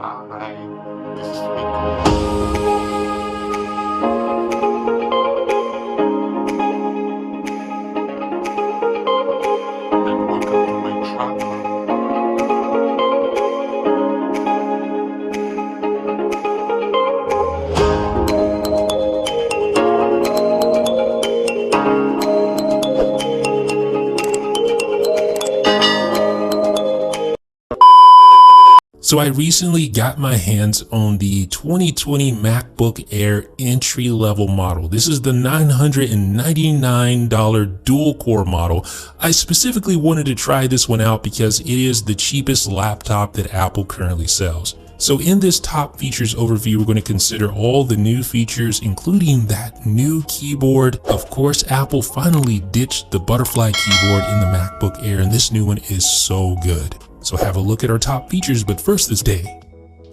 Hi, this is Nico. And welcome to my channel. So I recently got my hands on the 2020 MacBook Air entry-level model. This is the $999 dual-core model. I specifically wanted to try this one out because it is the cheapest laptop that Apple currently sells. So in this top features overview, we're going to consider all the new features, including that new keyboard. Of course, Apple finally ditched the butterfly keyboard in the MacBook Air, and this new one is so good. So have a look at our top features, but first this day.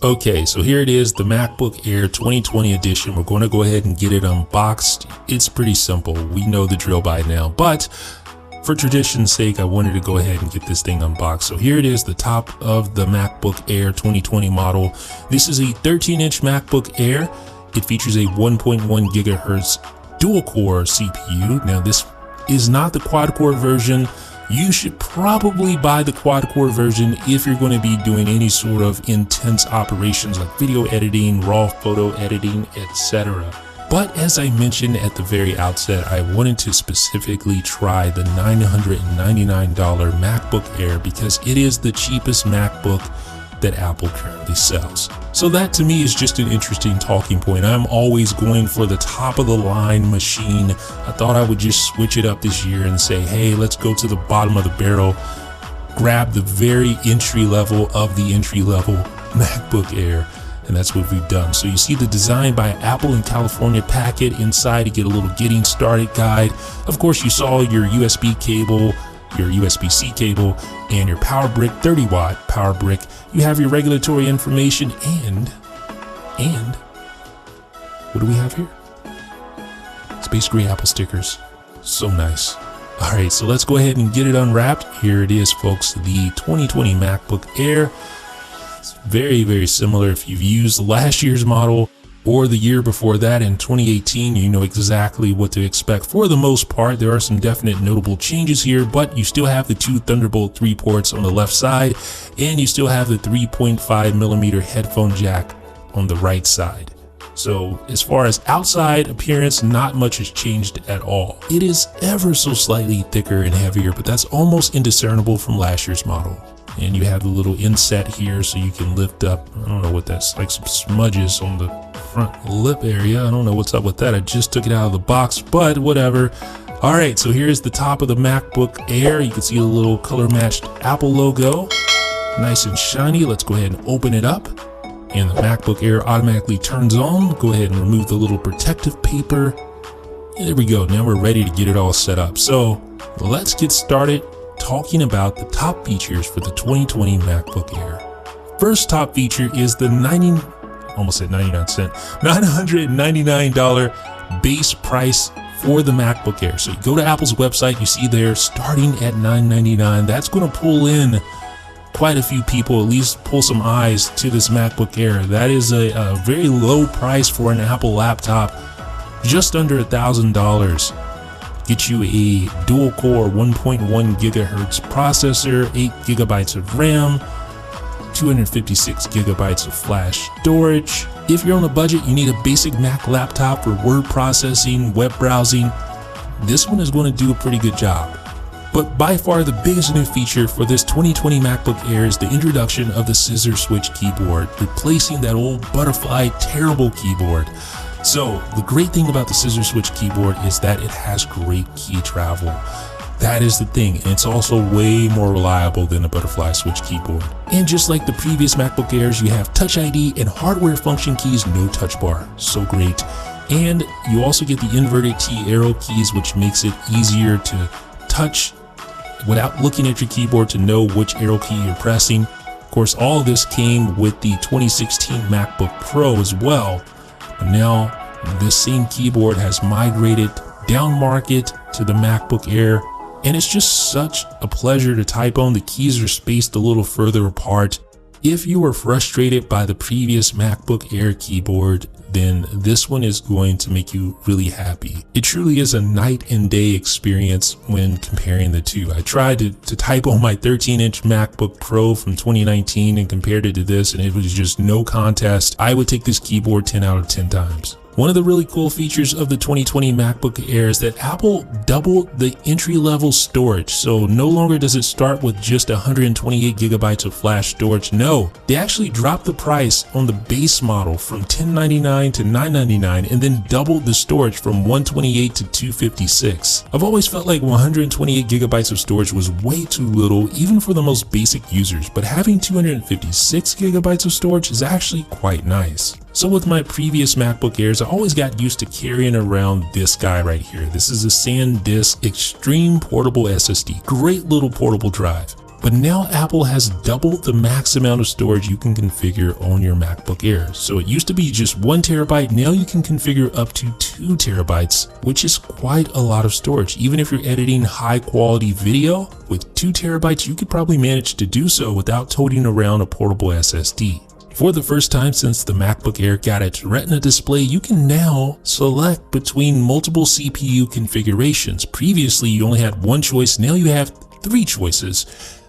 Okay, so here it is, the MacBook Air 2020 edition. We're going to go ahead and get it unboxed. It's pretty simple. We know the drill by now, but for tradition's sake, I wanted to go ahead and get this thing unboxed. So here it is, the top of the MacBook Air 2020 model. This is a 13-inch MacBook Air. It features a 1.1 gigahertz dual-core CPU. Now, this is not the quad-core version. You should probably buy the quad-core version if you're going to be doing any sort of intense operations like video editing, raw photo editing, etc. But as I mentioned at the very outset, I wanted to specifically try the $999 MacBook Air because it is the cheapest MacBook that Apple currently sells. So that to me is just an interesting talking point. I'm always going for the top of the line machine. I thought I would just switch it up this year and say, hey, let's go to the bottom of the barrel, grab the very entry level of the entry level MacBook Air. And that's what we've done. So you see the design by Apple in California packet. Inside you get a little getting started guide. Of course, you saw your USB cable, your USB-C cable, and your power brick, 30-watt power brick. You have your regulatory information and what do we have here? Space Gray Apple stickers. So nice. All right, so let's go ahead and get it unwrapped. Here it is, folks, the 2020 MacBook Air. It's very, very similar. If you've used last year's model or the year before that in 2018, you know exactly what to expect. For the most part, there are some definite notable changes here, but you still have the two Thunderbolt 3 ports on the left side, and you still have the 3.5mm headphone jack on the right side. So as far as outside appearance, not much has changed at all. It is ever so slightly thicker and heavier, but that's almost indiscernible from last year's model. And you have the little inset here so you can lift up, I don't know what that's, like some smudges on the front lip area. I don't know what's up with that. I just took it out of the box, but whatever. All right, so here's the top of the MacBook Air. You can see the little color matched Apple logo, nice and shiny. Let's go ahead and open it up. And the MacBook Air automatically turns on. Go ahead and remove the little protective paper. And there we go. Now we're ready to get it all set up. So let's get started talking about the top features for the 2020 MacBook Air. First top feature is the $999 base price for the MacBook Air. So you go to Apple's website, you see there starting at $999. That's going to pull in quite a few people, at least pull some eyes to this MacBook Air. That is a very low price for an Apple laptop, just under $1,000. Get you a dual core 1.1 gigahertz processor, 8 gigabytes of RAM, 256 gigabytes of flash storage. If you're on a budget, you need a basic Mac laptop for word processing, web browsing. This one is going to do a pretty good job. But by far the biggest new feature for this 2020 MacBook Air is the introduction of the scissor switch keyboard, replacing that old butterfly terrible keyboard. So the great thing about the scissor switch keyboard is that it has great key travel. That is the thing, and it's also way more reliable than a butterfly switch keyboard. And just like the previous MacBook Airs, you have Touch ID and hardware function keys, no touch bar. So great. And you also get the inverted T arrow keys, which makes it easier to touch without looking at your keyboard to know which arrow key you're pressing. Of course, all of this came with the 2016 MacBook Pro as well. But now this same keyboard has migrated down market to the MacBook Air, and it's just such a pleasure to type on. The keys are spaced a little further apart. If you were frustrated by the previous MacBook Air keyboard, then this one is going to make you really happy. It truly is a night and day experience when comparing the two. I tried to type on my 13-inch MacBook Pro from 2019 and compared it to this, and it was just no contest. I would take this keyboard 10 out of 10 times. One of the really cool features of the 2020 MacBook Air is that Apple doubled the entry-level storage. So no longer does it start with just 128 gigabytes of flash storage. No, they actually dropped the price on the base model from $1099 to $999 and then doubled the storage from 128 to 256. I've always felt like 128 gigabytes of storage was way too little, even for the most basic users, but having 256 gigabytes of storage is actually quite nice. So with my previous MacBook Airs, I always got used to carrying around this guy right here. This is a SanDisk Extreme Portable SSD. Great little portable drive. But now Apple has doubled the max amount of storage you can configure on your MacBook Air. So it used to be just 1 terabyte. Now you can configure up to 2 terabytes, which is quite a lot of storage. Even if you're editing high quality video with 2 terabytes, you could probably manage to do so without toting around a portable SSD. For the first time since the MacBook Air got its Retina display, you can now select between multiple CPU configurations. Previously, you only had one choice. Now you have 3 choices.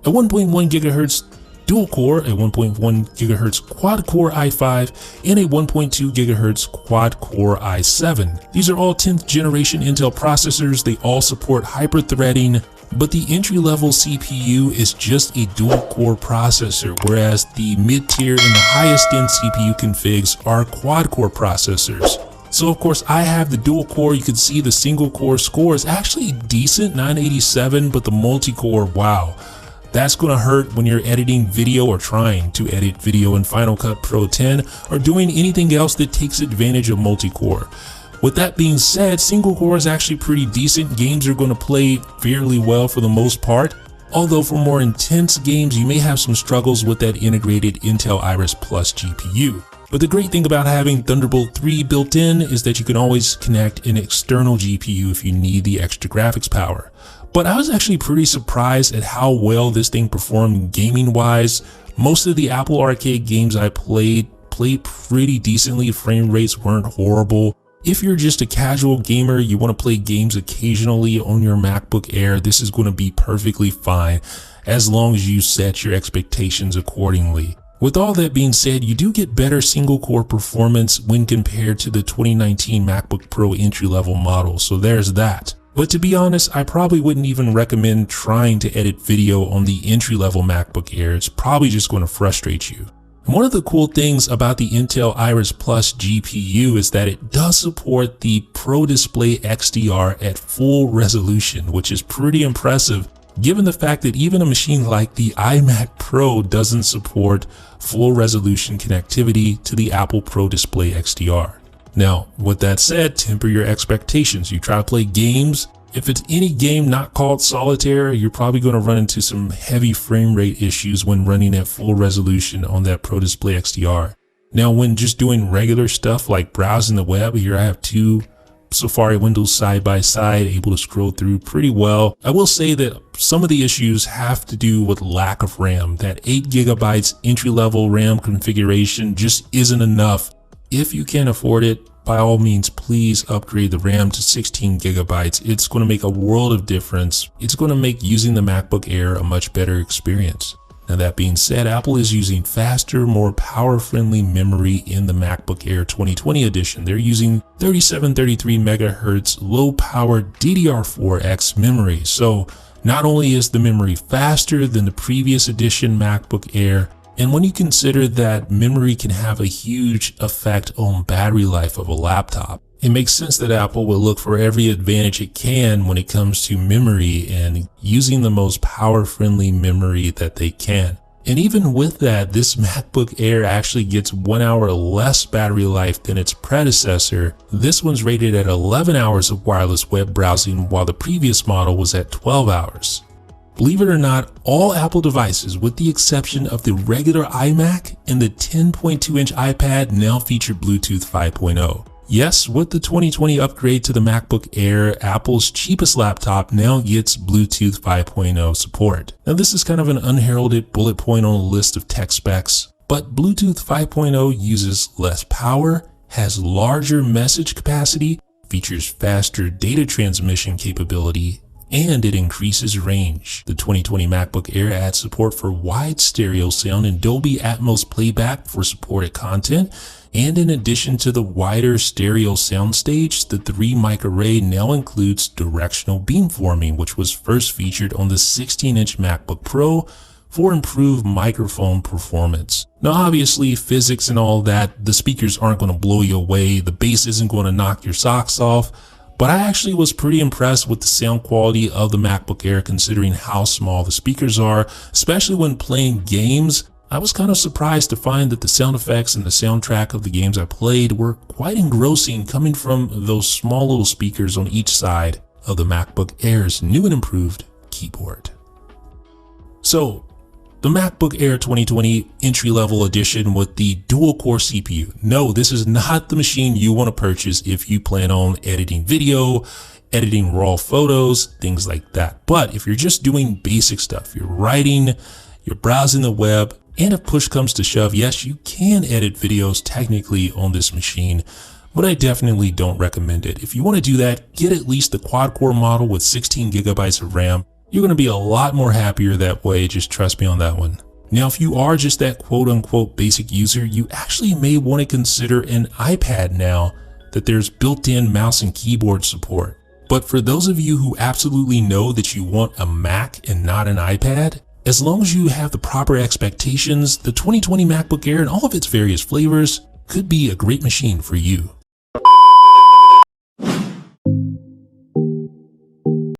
A 1.1 gigahertz dual core, a 1.1 gigahertz quad core i5, and a 1.2 gigahertz quad core i7. These are all 10th generation Intel processors. They all support hyper-threading, but the entry-level CPU is just a dual-core processor, whereas the mid-tier and the highest-end CPU configs are quad-core processors. So of course I have the dual-core. You can see the single-core score is actually decent, 987, but the multi-core, wow. That's going to hurt when you're editing video or trying to edit video in Final Cut Pro 10 or doing anything else that takes advantage of multi-core. With that being said, single core is actually pretty decent. Games are going to play fairly well for the most part. Although for more intense games, you may have some struggles with that integrated Intel Iris Plus GPU. But the great thing about having Thunderbolt 3 built in is that you can always connect an external GPU if you need the extra graphics power. But I was actually pretty surprised at how well this thing performed gaming wise. Most of the Apple Arcade games I played pretty decently. Frame rates weren't horrible. If you're just a casual gamer, you want to play games occasionally on your MacBook Air, this is going to be perfectly fine as long as you set your expectations accordingly. With all that being said, you do get better single core performance when compared to the 2019 MacBook Pro entry-level model, so there's that. But to be honest, I probably wouldn't even recommend trying to edit video on the entry-level MacBook Air. It's probably just going to frustrate you. And one of the cool things about the Intel Iris Plus GPU is that it does support the Pro Display XDR at full resolution, which is pretty impressive given the fact that even a machine like the iMac Pro doesn't support full resolution connectivity to the Apple Pro Display XDR. Now, with that said, temper your expectations. You try to play games. If it's any game not called solitaire, you're probably going to run into some heavy frame rate issues when running at full resolution on that Pro Display XDR. Now, when just doing regular stuff like browsing the web, here I have 2 Safari windows side by side, able to scroll through pretty well. I will say that some of the issues have to do with lack of RAM. That 8 gigabytes entry-level RAM configuration just isn't enough. If you can't afford it, by all means, please upgrade the RAM to 16 gigabytes. It's going to make a world of difference. It's going to make using the MacBook Air a much better experience. Now that being said, Apple is using faster, more power-friendly memory in the MacBook Air 2020 edition. They're using 3733 megahertz low-power DDR4X memory. So not only is the memory faster than the previous edition MacBook Air, and when you consider that memory can have a huge effect on battery life of a laptop, it makes sense that Apple will look for every advantage it can when it comes to memory and using the most power-friendly memory that they can. And even with that, this MacBook Air actually gets 1 hour less battery life than its predecessor. This one's rated at 11 hours of wireless web browsing, while the previous model was at 12 hours. Believe it or not, all Apple devices, with the exception of the regular iMac and the 10.2-inch iPad, now feature Bluetooth 5.0. Yes, with the 2020 upgrade to the MacBook Air, Apple's cheapest laptop now gets Bluetooth 5.0 support. Now this is kind of an unheralded bullet point on a list of tech specs, but Bluetooth 5.0 uses less power, has larger message capacity, features faster data transmission capability, and it increases range. The 2020 MacBook Air adds support for wide stereo sound and Dolby Atmos playback for supported content. And in addition to the wider stereo soundstage, the 3-mic array now includes directional beamforming, which was first featured on the 16-inch MacBook Pro for improved microphone performance. Now obviously physics and all that, the speakers aren't going to blow you away, the bass isn't going to knock your socks off, but I actually was pretty impressed with the sound quality of the MacBook Air considering how small the speakers are, especially when playing games. I was kind of surprised to find that the sound effects and the soundtrack of the games I played were quite engrossing coming from those small little speakers on each side of the MacBook Air's new and improved keyboard. So, the MacBook Air 2020 entry-level edition with the dual-core CPU. No, this is not the machine you want to purchase if you plan on editing video, editing raw photos, things like that. But if you're just doing basic stuff, you're writing, you're browsing the web, and if push comes to shove, yes, you can edit videos technically on this machine, but I definitely don't recommend it. If you want to do that, get at least the quad-core model with 16 gigabytes of RAM. You're going to be a lot more happier that way, just trust me on that one. Now, if you are just that quote-unquote basic user, you actually may want to consider an iPad now that there's built-in mouse and keyboard support. But for those of you who absolutely know that you want a Mac and not an iPad, as long as you have the proper expectations, the 2020 MacBook Air and all of its various flavors could be a great machine for you.